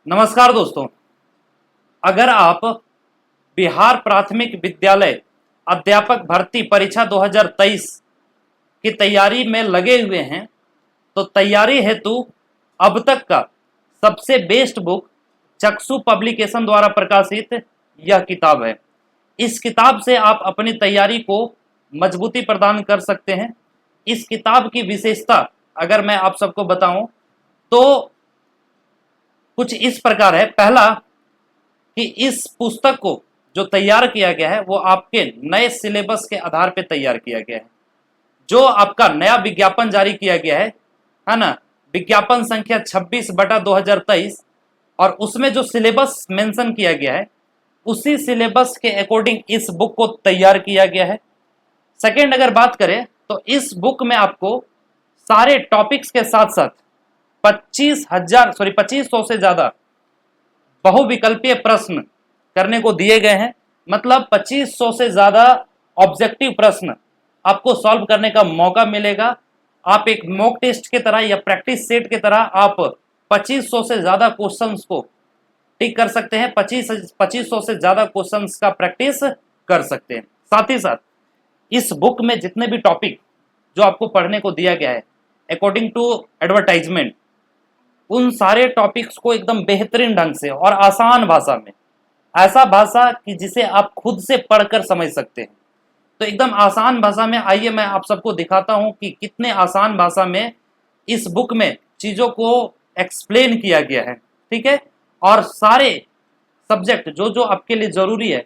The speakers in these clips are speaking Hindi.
नमस्कार दोस्तों, अगर आप बिहार प्राथमिक विद्यालय अध्यापक भर्ती परीक्षा 2023 की तैयारी में लगे हुए हैं तो तैयारी हेतु अब तक का सबसे बेस्ट बुक चक्षु पब्लिकेशन द्वारा प्रकाशित यह किताब है। इस किताब से आप अपनी तैयारी को मजबूती प्रदान कर सकते हैं। इस किताब की विशेषता अगर मैं आप सबको बताऊं तो कुछ इस प्रकार है। पहला कि इस पुस्तक को जो तैयार किया गया है वो आपके नए सिलेबस के आधार पर तैयार किया गया है। जो आपका नया विज्ञापन जारी किया गया है ना, विज्ञापन संख्या 26/2023, और उसमें जो सिलेबस मेंशन किया गया है उसी सिलेबस के अकॉर्डिंग इस बुक को तैयार किया गया है। सेकेंड, अगर बात करें तो इस बुक में आपको सारे टॉपिक्स के साथ साथ 2500 से ज्यादा बहुविकल्पीय प्रश्न करने को दिए गए हैं। मतलब 2500 से ज्यादा ऑब्जेक्टिव प्रश्न आपको सॉल्व करने का मौका मिलेगा। आप एक मॉक टेस्ट की तरह या प्रैक्टिस सेट की तरह आप 2500 से ज्यादा क्वेश्चंस को टिक कर सकते हैं। 2500 से ज्यादा क्वेश्चंस का प्रैक्टिस कर सकते हैं। साथ ही साथ इस बुक में जितने भी टॉपिक जो आपको पढ़ने को दिया गया है अकॉर्डिंग टू एडवर्टाइजमेंट, उन सारे टॉपिक्स को एकदम बेहतरीन ढंग से और आसान भाषा में, ऐसा भाषा कि जिसे आप खुद से पढ़कर समझ सकते हैं, तो एकदम आसान भाषा में आइए मैं आप सबको दिखाता हूं कि कितने आसान भाषा में इस बुक में चीजों को एक्सप्लेन किया गया है। ठीक है, और सारे सब्जेक्ट जो जो आपके लिए जरूरी है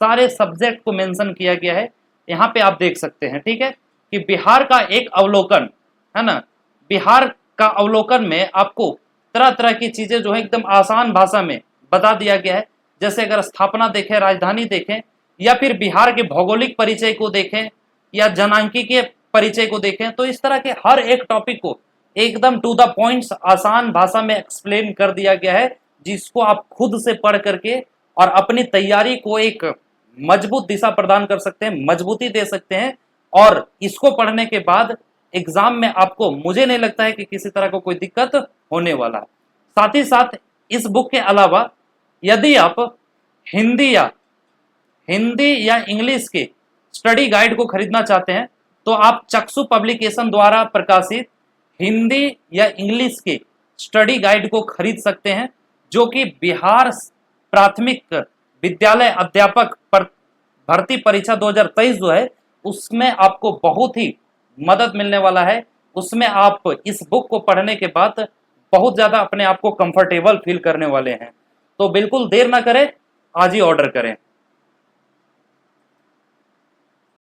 सारे सब्जेक्ट को मेंशन किया गया है। यहाँ पे आप देख सकते हैं। ठीक है, कि बिहार का एक अवलोकन है ना, बिहार का अवलोकन में आपको तरह तरह की चीजें जो है एकदम आसान भाषा में बता दिया गया है। जैसे अगर स्थापना देखें, राजधानी देखें, या फिर बिहार के भौगोलिक परिचय को देखें या जनांकीय परिचय को देखें, तो इस तरह के हर एक टॉपिक को एकदम टू द पॉइंट्स आसान भाषा में एक्सप्लेन कर दिया गया है, जिसको आप खुद से पढ़ करके और अपनी तैयारी को एक मजबूत दिशा प्रदान कर सकते हैं, मजबूती दे सकते हैं। और इसको पढ़ने के बाद एग्जाम में आपको, मुझे नहीं लगता है कि किसी तरह को कोई दिक्कत होने वाला है। साथ ही साथ इस बुक के अलावा यदि आप हिंदी या इंग्लिश के स्टडी गाइड को खरीदना चाहते हैं तो आप चक्षु पब्लिकेशन द्वारा प्रकाशित हिंदी या इंग्लिश के स्टडी गाइड को खरीद सकते हैं, जो कि बिहार प्राथमिक विद्यालय अध्यापक भर्ती परीक्षा 2023 जो है उसमें आपको बहुत ही मदद मिलने वाला है। उसमें आप इस बुक को पढ़ने के बाद बहुत ज्यादा अपने आप को कंफर्टेबल फील करने वाले हैं। तो बिल्कुल देर ना करें, आज ही ऑर्डर करें।